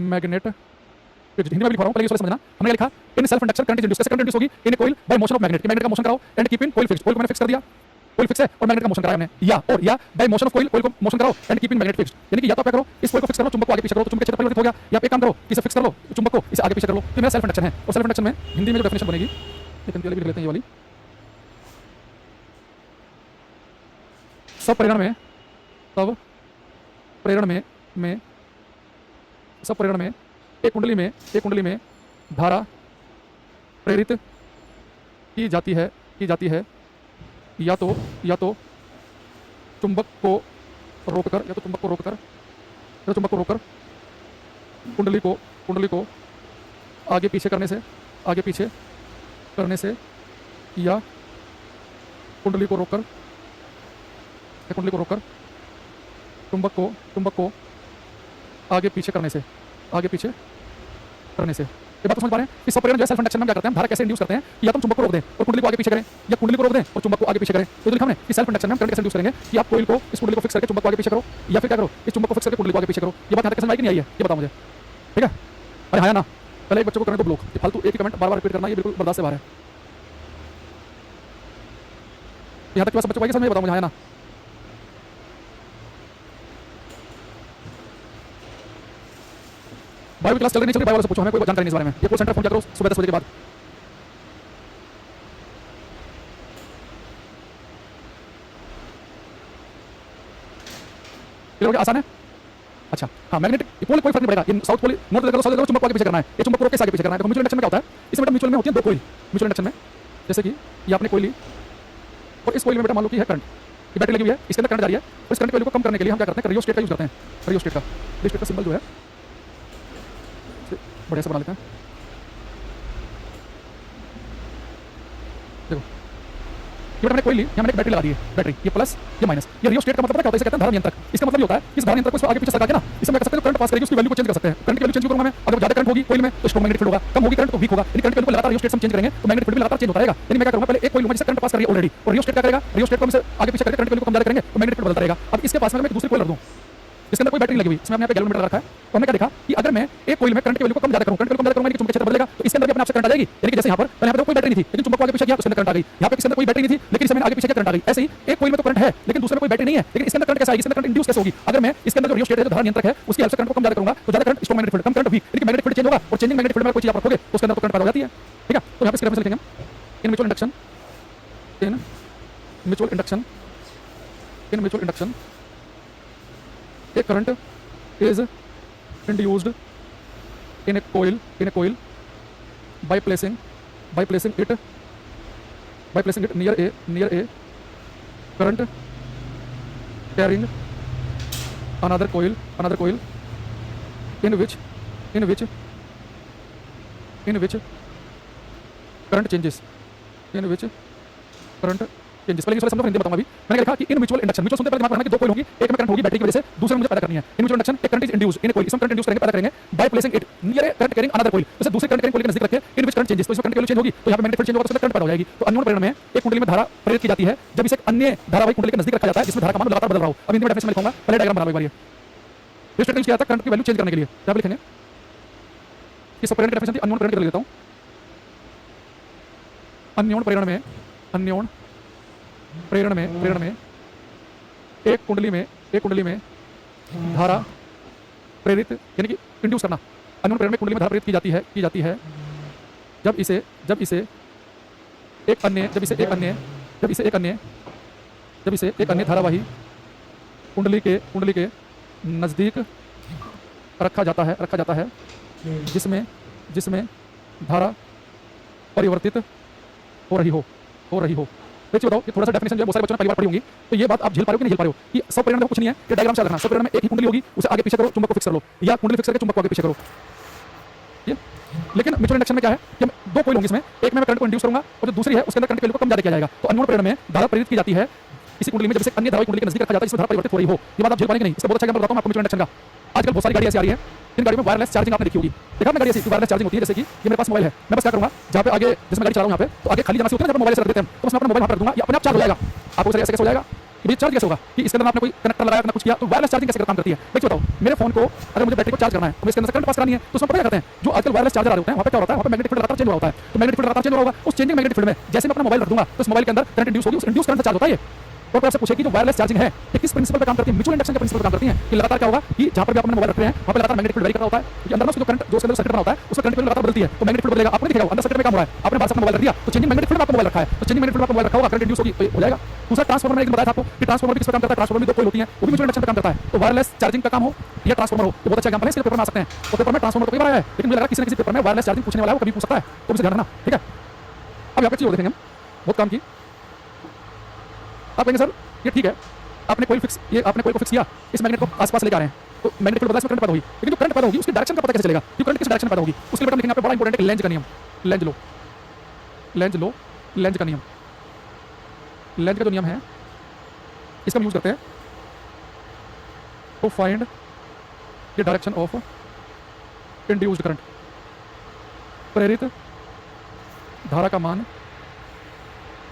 magnet. Hindi में लिखा रहा हूं, पहले ये समझना। हमने लिखा in self induction current induce, कैसे करंट इंड्यूस होगी, in coil by motion of magnet, magnet का मोशन कराओ, and keeping coil fixed, coil को मैंने फिक्स कर दिया, कोइल फिक्स है और मैग्नेट का मोशन कराया हमने, या बाय मोशन ऑफ कोइल को मोशन कराओ, एंड कीपिंग मैग्नेट फिक्स्ड। यानी कि या तो आप क्या करो, इस कोइल को फिक्स करो, चुंबक को आगे पीछे करो, तो चुंबकीय क्षेत्र परिवर्तित हो गया, या एक काम करो, इसे फिक्स कर लो, चुंबक को इसे आगे पीछे कर लो, तो मेरा सेल्फ इंडक्शन है। और सेल्फ इंडक्शन में हिंदी में जो डेफिनेशन बनेगी, एक भी लिख लेते हैं ये वाली। सब प्रेरण में एक कुंडली में धारा प्रेरित की जाती है या तो चुंबक को रोककर कुंडली को आगे पीछे करने से या कुंडली को रोककर चुंबक को आगे पीछे करने से। ये बात तो समझ पा रहे हैं कि सब प्रेरण जो है सेल्फ इंडक्शन में क्या करते हैं, धारा कैसे इंड्यूस करते हैं, या तो चुंबक को रोक दें और कुंडली को आगे पीछे करें, या कुंडली को रोक दें और चुंबक को आगे पीछे करें। तो लिखा हमने कि सेल्फ इंडक्शन में हम करंट कैसे इंड्यूस करेंगे कि आप कोइल को, इस कुंडली को फिक्स करके चुंबक को आगे पीछे करो, या फिर क्या करो, इस चुंबक को फिक्स करके कुंडली को आगे पीछे करो। ये बात यहाँ तक समझ आई कि नहीं आई है, ये बताओ मुझे, ठीक है। अरे हाँ ना, पहले एक बच्चे को करने दो ब्लॉक, ये फालतू एक ही कमेंट बार बार रिपीट करना, ये बिल्कुल बर्दाश्त से बाहर है। यहाँ तक बच्चों को आगे समझ में, बताओ मुझे, हाँ ना। बायो की क्लास चल रही नहीं चल रही, बायो वाले से पूछो, हमें कोई जानकारी नहीं इस बारे में। ये कॉल सेंटर फोन किया करो सुबह 10 बजे के बाद। हो गया, आसान है। अच्छा हाँ, मैग्नेटिक पोल कोई फर्क नहीं पड़ेगा, ये साउथ पोल नॉर्थ करो, साउथ करो, चुंबक को आगे पीछे करना है, ये चुंबक को कैसे आगे पीछे करना है। तो म्यूचुअल इंडक्शन में क्या होता है, इसमें बेटा म्यूचुअल में होती है दो कोइल। म्यूचुअल इंडक्शन में जैसे कि ये आपने कोइल ली और इस कोइल में बेटा मान लो कि है करंट, ये बैटरी लगी हुई है, इसके अंदर करंट जा रही है और इस करंट वैल्यू को कम करने के लिए हम क्या करते हैं, रियोस्टेट का यूज करते हैं। रियोस्टेट का सिंबल जो है बढ़िया से बना लेते हैं। देखो ये बेटा मैंने कोई ली, यहाँ मैंने एक बैटरी लगा दी है, बैटरी ये प्लस ये माइनस। ये रियोस्टेट का मतलब क्या होता है, इसे कहते हैं धारा नियंत्रक। इसका मतलब ये होता है कि इस धारा नियंत्रक को आगे पीछे सरका के ना, इसमें क्या कर सकते हैं, करंट पास करेगी, उसकी वैल्यू को चेंज कर सकते हैं। करंट की वैल्यू चेंज करूंगा मैं, अगर ज्यादा करंट होगी कोइल में तो स्ट्रॉन्ग मैग्नेटिक फील्ड होगा, कम होगी करंट तो वीक होगा। यानी करंट की वैल्यू को लगातार रियोस्टेट से हम चेंज करेंगे तो मैग्नेटिक फील्ड भी लगातार चेंज होता रहेगा। यानी मैं क्या करूंगा, पहले एक कोइल लूंगा जिससे करंट पास कर रही है ऑलरेडी, और रियोस्टेट क्या करेगा, रियोस्टेट को हम इसे आगे पीछे करके करंट की वैल्यू को कम ज्यादा करेंगे तो मैग्नेटिक फील्ड बदलता रहेगा। अब इसके पास में मैं एक दूसरी कोइल रख दूं जिसके अंदर कोई बैटरी लगी हुई, इसमें हमने यहाँ पे गैल्वेनोमीटर रखा है। तो हमने क्या देखा कि अगर मैं एक कोइल में करंट की वैल्यू को कम ज्यादा करूं, करंट को कम ज्यादा करूंगा, चुंबकीय क्षेत्र बदलेगा, तो इसके अंदर भी अपने आप से करंट आ जाएगी। यानी कि जैसे यहाँ पर कोई बैटरी नहीं थी लेकिन चुंबक को आगे पीछे किया, उसके अंदर करंट आ गई। यहाँ पे इसके अंदर कोई बैटरी नहीं थी लेकिन इसमें मैंने आगे पीछे किया, करंट आ गई। ऐसे ही एक कोइल में तो करंट है लेकिन दूसरे में कोई बैटरी नहीं है, लेकिन इसके अंदर करंट कैसे आएगी, इसके अंदर करंट इंड्यूस कैसे होगी। अगर मैं इसके अंदर जो रियोस्टेट है, जो धारा नियंत्रक है, उसकी हेल्प से करंट को कम ज्यादा करूंगा तो ज्यादा करंट स्ट्रॉन्ग मैग्नेटिक फील्ड, कम करंट वीक, यानी कि मैग्नेटिक फील्ड चेंज होगा। और चेंजिंग मैग्नेटिक फील्ड में कोई चीज आप रखोगे तो उसके अंदर तो करंट पैदा हो जाती है। ठीक है, तो यहाँ पे इसके रेफरेंस लिखेंगे इन mutual induction, in mutual induction, in mutual induction A current is induced in a coil by placing it near a current carrying another coil in which current changes, पहले ये समझो, हिंदी बताऊंगा अभी। मैंने क्या लिखा कि इन म्यूचुअल इंडक्शन, म्यूचुअल सुनते पहले दिमाग में रखना कि दो कोइल होंगी, एक में करंट होगी बैटरी की वजह से, दूसरे में मुझे पैदा करनी है। इन म्यूचुअल इंडक्शन एक current is induced in coil, इसमें करंट इंड्यूस करेंगे, पैदा करेंगे by placing it near a current carrying another coil, जैसे दूसरे करंट कैरिंग कोइल के नजदीक रखे, इन विच करंट चेंजेस, तो इसमें करंट की वैल्यू चेंज होगी तो यहाँ पे मैग्नेटिक फील्ड चेंज होगा तो उसमें करंट पैदा हो जाएगी। तो अननोन परिणाम में एक कुंडली में धारा प्रेरित की जाती है जब इसे अन्य धारावाही कुंडली के नजदीक रखा जाता है जिसमें धारा का मान लगातार बदल रहा हो। अब हिंदी में डेफिनेशन में लिखूंगा, पहले डायग्राम बना लो एक बार। ये रियोस्टेट का यूज किया जाता है करंट की वैल्यू चेंज करने के लिए, यहाँ पे लिखेंगे कि सब परिणाम की डेफिनेशन थी, अननोन परिणाम कर लेता हूं। अननोन प्रेरण में एक कुंडली में धारा प्रेरित यानी कि इंड्यूस करना, अननोन प्रेरण में कुंडली में धारा प्रेरित की जाती है जब इसे एक अन्य धारावाही कुंडली के नजदीक रखा जाता है जिसमें धारा परिवर्तित हो रही हो। देखिए बताओ, ये थोड़ा सा डेफिनेशन जो है बहुत सारे बच्चों ने पहली बार पढ़ी होंगी, तो ये बात आप झेल पा रहे हो कि नहीं झेल पा रहे हो कि सब परिणाम कुछ नहीं है, ये डायग्राम से रखना। सब परिणाम में एक ही कुंडली होगी, उसे आगे पीछे करो, चुंबक को फिक्स कर लो, या कुंडली फिक्स करके चुंबक को आगे पीछे करो। ये लेकिन म्यूचुअल इंडक्शन में क्या है कि दो कोइल होंगे, इसमें एक में मैं करंट को इंड्यूस करूंगा और जो दूसरी है उसके अंदर करंट की वैल्यू को कम ज्यादा किया जाएगा। तो अननोन परिणाम में धारा प्रेरित की जाती है इसी कुंडली में जब इसे अन्य धारावाही कुंडली के नजदीक रखा जाता है जिसमें धारा परिवर्तित हो रही हो। ये बात आप झेल पाएंगे नहीं, इसका बहुत अच्छा एग्जांपल बताता हूं आपको म्यूचुअल इंडक्शन का। आजकल बहुत सारी गाड़ी ऐसी आ रही है, इन गाड़ियों में वायरलेस चार्जिंग आपने देखी होगी, देखा आपने गाड़ी ऐसी वायरलेस चार्जिंग होती है। जैसे कि ये मेरे पास मोबाइल है, मैं बस क्या करूंगा, जहां पे आगे जैसे मैं गाड़ी चला रहा हूं यहाँ पे, तो आगे खाली जगह से होती है ना, जब मोबाइल से रख देते हैं, तो बस मैं अपना मोबाइल वहां पर रख दूंगा, ये अपने आप चार्ज हो जाएगा। आपको सर ऐसे कैसे हो जाएगा कि चार्ज कैसे होगा कि इसके अंदर आपने कोई कनेक्टर लगाया, ना कुछ किया, तो वायरलेस चार्जिंग कैसे काम करती है। देखिए बताओ, मेरे फोन को अगर मुझे बैटरी को चार्ज करना है तो इसके अंदर करंट पास करानी है, तो उसमें पता क्या करते हैं, जो आजकल वायरलेस चार्जर आ रहे होते हैं, वहां पे क्या होता है, वहां पे मैग्नेटिक फील्ड लगातार चेंज हो रहा होता है। तो मैग्नेटिक फील्ड लगातार चेंज हो रहा होगा, उस चेंजिंग मैग्नेटिक फील्ड में जैसे मैं अपना मोबाइल रख दूंगा तो इस मोबाइल के अंदर करंट इंड्यूस होगी, उस इंड्यूस करंट से चार्ज होता है। तो आपसे पूछे कि जो वायरलेस चार्जिंग है ये किस प्रिंसिपल पे काम करती है, म्यूचुअल इंडक्शन के प्रिंसिपल पे काम करती है। कि लगातार क्या होगा कि जहां पर भी आप अपना मोबाइल रख रहे हैं वहां पे लगातार मैग्नेटिक फील्ड वेरी कर रहा होता है, क्योंकि अंदर ना उसका जो करंट जो उसके अंदर सर्किट बना होता है उसका करंट लगातार बदलती है, तो मैग्नेटिक फील्ड बदलेगा। आपको नहीं दिखेगा अंदर सर्किट में काम हो रहा है, आपने बाहर से अपना मोबाइल रख दिया तो चेंजिंग मैग्नेटिक फील्ड में आपका मोबाइल रखा है, तो चेंजिंग मैग्नेटिक फील्ड में आपका मोबाइल रखा होगा, करंट इंड्यूस हो जाएगा। दूसरा ट्रांसफार्मर, मैंने एक दिन बताया था आपको कि ट्रांसफार्मर किस पे काम करता है, ट्रांसफार्मर में दो कोइल होती है, वो भी म्यूचुअल इंडक्शन पे काम करता है। तो वायरलेस चार्जिंग का काम हो या ट्रांसफार्मर हो, ये बहुत अच्छा एग्जांपल है, इसके पेपर में आ सकते हैं। तो पेपर में ट्रांसफार्मर तो कई बार आया है, लेकिन मुझे लगा किसी न किसी पेपर में वायरलेस चार्जिंग पूछने वाला है, वो कभी पूछ सकता है, तो इसे ध्यान रखना। ठीक है, अब यहाँ पे चीज देखेंगे हम, बहुत काम की। आप कहेंगे सर ये ठीक है, आपने कोइल फिक्स, ये आपने कोइल को फिक्स किया, इस मैग्नेट को आसपास लेके आ रहे हैं, तो मैग्नेटिक फील्ड बदला, इसमें करंट पैदा होगी, लेकिन जो करंट पैदा होगी उसकी डायरेक्शन का पता कैसे चलेगा कि करंट किस डायरेक्शन में पैदा होगी। उसके लिए लिखेंगे, बड़ा इंपॉर्टेंट है लेंज का नियम, लेंज लो, लेंज का नियम। लेंज का जो नियम है इसका हम यूज करते हैं to find the direction of induced current, प्रेरित धारा का मान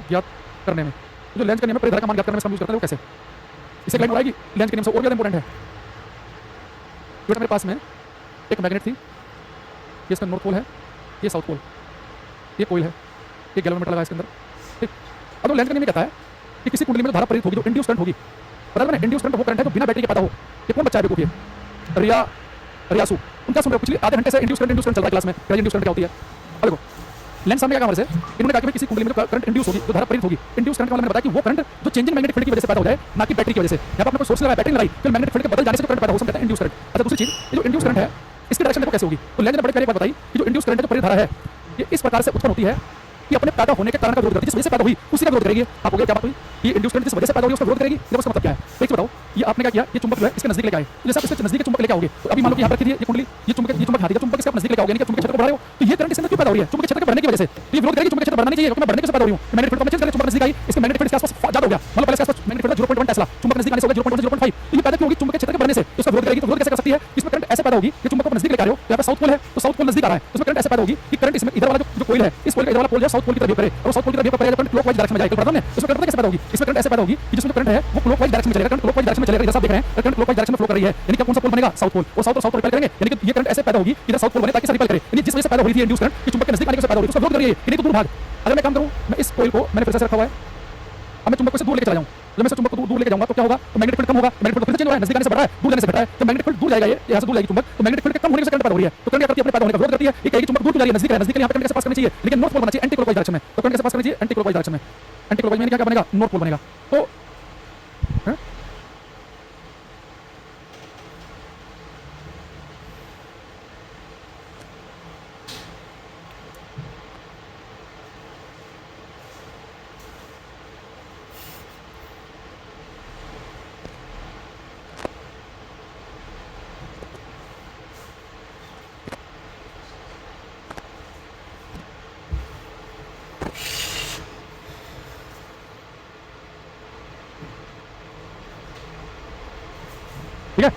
ज्ञात करने में। जो लेंज का नियम है प्रेरित धारा का मान ज्ञात करने में इसका यूज करते हैं, वो कैसे, इसे लाइन बनाएगी लेंज के नियम से और भी ज्यादा इंपॉर्टेंट है। बेटा मेरे पास में एक मैग्नेट थी, ये इसका नॉर्थ पोल है, ये साउथ पोल, ये कोइल है, ये गैल्वेनोमीटर लगा इसके अंदर। ठीक, अब लेंज का नियम कहता है कि किसी कुंडली में धारा प्रेरित होगी, जो इंड्यूस करंट होगी, पता है ना, इंड्यूस करंट वो करंट है जो बिना बैटरी के पैदा हो। ये कौन बच्चा है बेवकूफ, ये रियासू, उनका सुन रहे हो, पिछले आधे घंटे से इंड्यूस करंट चल रहा है क्लास में, इंड्यूस करंट क्या होती है। अब देखो लेंस सामने क्या हमारे से इन्होंने कहा कि किसी कुंडली में जो करंट इंड्यूस होगी, जो धारा प्रेरित होगी, इंड्यूस करंट का मैंने बताया कि वो करंट जो चेंजिंग मैग्नेटिक फील्ड की वजह से पैदा हो जाए, ना कि बैटरी की वजह से। यहाँ पर आपने कोई सोर्स लगाया, बैटरी लगाई, फिर मैग्नेटिक फील्ड के बदल जाने से जो करंट पैदा हो, सकता है इंड्यूस करंट। अच्छा दूसरी चीज, ये जो इंड्यूस करंट है इसकी डायरेक्शन देखो कैसे होगी। तो लेंज ने बड़े प्यारी बात बताई कि जो इंड्यूस करंट है, जो प्रेरित धारा है, ये इस प्रकार से उत्पन्न होती है कि अपने पैदा होने के कारण का विरोध करती है, जिस वजह से पैदा हुई उसी का विरोध करेगी। आप हो गया क्या बात हुई, ये इंड्यूस करंट जिस वजह से पैदा हुई उसका विरोध करेगी। जब उसका मतलब क्या है, तो एक बताओ, ये आपने क्या किया, ये चुंबक जो है इसके नजदीक लेके आए, तो जैसे आप इसके नजदीक चुंबक लेके आओगे, तो अभी मान लो कि यहाँ पर रखी है ये कुंडली, ये चुंबक हाथी का चुंबक इसके आप नजदीक लेके आओगे, यानी कि चुंबक क्षेत्र को बढ़ा रहे हो, तो ये करंट इसके अंदर क्यों पैदा हो रही है, चुंबक क्षेत्र के बढ़ने की वजह से। तो ये विरोध करेगी, चुंबक क्षेत्र बढ़ना नहीं चाहिए, क्योंकि मैं बढ़ने के पैदा हो रही हूँ, मैग्नेटिक फील्ड को चेंज करके चुंबक नजदीक आई, इसके मैग्नेटिक फील्ड के आसपास ज्यादा हो गया, मतलब पहले इसके आसपास मैग्नेटिक फील्ड 0.1 टेस्ला, चुंबक नजदीक आने से हो गया 0.1 0.5, तो ये पैदा क्यों होगी, चुंबक क्षेत्र के बढ़ने से। तो इसका विरोध करेगी, तो विरोध कैसे कर सकती है, इसमें करंट ऐसे पैदा होगी कि चुंबक को नजदीक लेके आ रहे हो, यहाँ पे साउथ पोल है, तो साउथ पोल नजदीक आ रहा है, तो इसमें करंट ऐसे पैदा होगी कि करंट इसमें इधर वाला जो कोइल है, इस कोइल का इधर वाला पोल जो साउथ पोल की तरफ करे, और साउथ पोल की तरफ करे, करंट क्लॉकवाइज डायरेक्शन में जाएगा, पता है इसमें करंट कैसे पैदा होगी, इसमें करंट ऐसे पैदा होगी कि जिसमें जो करंट है वो क्लॉकवाइज डायरेक्शन में चलेगा, करंट क्लॉकवाइज डायरेक्शन में चलेगा, जैसा आप देख रहे हैं करंट क्लॉकवाइज डायरेक्शन में फ्लो कर रही है, यानी कि कौन सा पोल बनेगा, साउथ पोल, और साउथ पोल रिपेल करेंगे, यानी कि ये करंट ऐसे पैदा होगी कि इधर साउथ पोल बने ताकि रिपेल करे, यानी जिस वजह से पैदा हो रही थी इंड्यूस करंट कि चुंबक के नजदीक आने से पैदा हो रही है, उसका विरोध कर रही है, यानी तो दूर भाग। अगर मैं काम करूं, मैं इस कोइल को मैंने फिर से रखा हुआ है, अब मैं चुंबक को से दूर लेके चला जाऊं, जब मैं इस चुंबक को दूर लेके जाऊंगा तो क्या होगा, तो मैग्नेटिक फील्ड कम होगा, मैग्नेटिक फील्ड फिर से चेंज हो रहा है, नजदीक आने से बढ़ रहा है, दूर जाने से घट रहा है, तो मैग्नेटिक फील्ड दूर जाएगा, ये यहां से दूर जाएगी चुंबक, तो मैग्नेटिक फील्ड के कम होने से करंट पैदा हो रही है, तो करंट क्या करती है, अपने पैदा होने का विरोध करती है, ये कहेगी चुंबक दूर क्यों जा रही है, नजदीक है, नजदीक यहां पे करंट कैसे पास करनी चाहिए, लेकिन नॉर्थ पोल बनना चाहिए एंटी क्लॉकवाइज डायरेक्शन में, तो करंट कैसे पास करनी चाहिए एंटी क्लॉकवाइज डायरेक्शन में, एंटी क्लॉकवाइज में क्या बनेगा, नॉर्थ पोल बनेगा। तो ठीक है,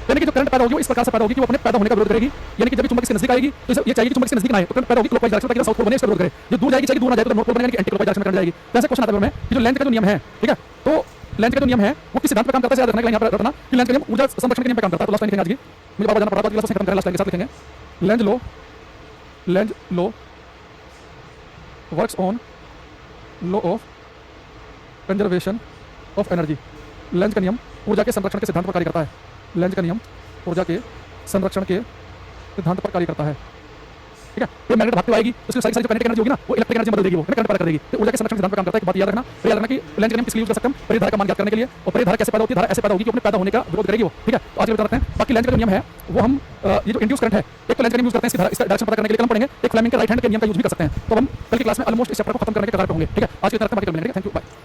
यानी कि जो करंट पैदा होगी वो इस प्रकार से पैदा होगी कि वो अपने पैदा होने का विरोध करेगी, यानी कि जब चुंबक इसके नजदीक आएगी तो ये चाहिए कि चुंबक इसके नजदीक ना आए, तो करंट पैदा होगी क्लॉकवाइज डायरेक्शन ताकि साउथ पोल बने, इसका विरोध करे, जो दूर जाएगी चाहिए दूर ना जाए, तो नॉर्थ पोल बनेगा, यानी कि एंटी क्लॉकवाइज डायरेक्शन में करंट जाएगी। तो ऐसे क्वेश्चन आता है कि जो लेंज का जो नियम है, ठीक है, तो लेंज का जो नियम है वो किस सिद्धांत पर काम करता है, याद रखने के लिए यहाँ पर रखना कि लेंज का नियम ऊर्जा संरक्षण के नियम पर काम करता है। तो लास्ट लाइन लिखेंगे आज की, मुझे बाबा जाना पड़ा था, क्लास खत्म करें, लास्ट लाइन के साथ लिखेंगे, Lenz law works on law of conservation of energy. Length का नियम ऊर्जा के संरक्षण के सिद्धांत पर कार्य करता है, लेंज का नियम ऊर्जा के संरक्षण के सिद्धांत पर कार्य करता है, ठीक है। तो मैग्नेट भागती आएगी, उसकी सारी जो काइनेटिक एनर्जी होगी ना वो इलेक्ट्रिक एनर्जी में बदल देगी, वो करंट पैदा कर देगी, तो ऊर्जा के संरक्षण सिद्धांत पर काम करता है। एक बात याद रखना, तो याद रखना कि लेंज का नियम किसलिए यूज कर सकते हैं, प्रेरित धारा का मान ज्ञात करने के लिए, और प्रेरित धारा कैसे पैदा होती है, धारा ऐसे पैदा होगी कि अपने पैदा होने का विरोध करेगी वो, ठीक है। तो आज बता रखते हैं, बाकी लेंज का जो नियम है वो हम ये जो इंड्यूस करंट है, एक तो लेंज का नियम यूज करते हैं इसका डायरेक्शन पता करने के लिए, कल पढ़ेंगे, एक फ्लेमिंग के राइट हैंड के नियम का यूज भी कर सकते हैं। तो हम कल की क्लास में ऑलमोस्ट इस चैप्टर को खत्म करने के कगार पे होंगे, ठीक है। आज की तरफ बाकी कल मिलेंगे, थैंक यू, बाय।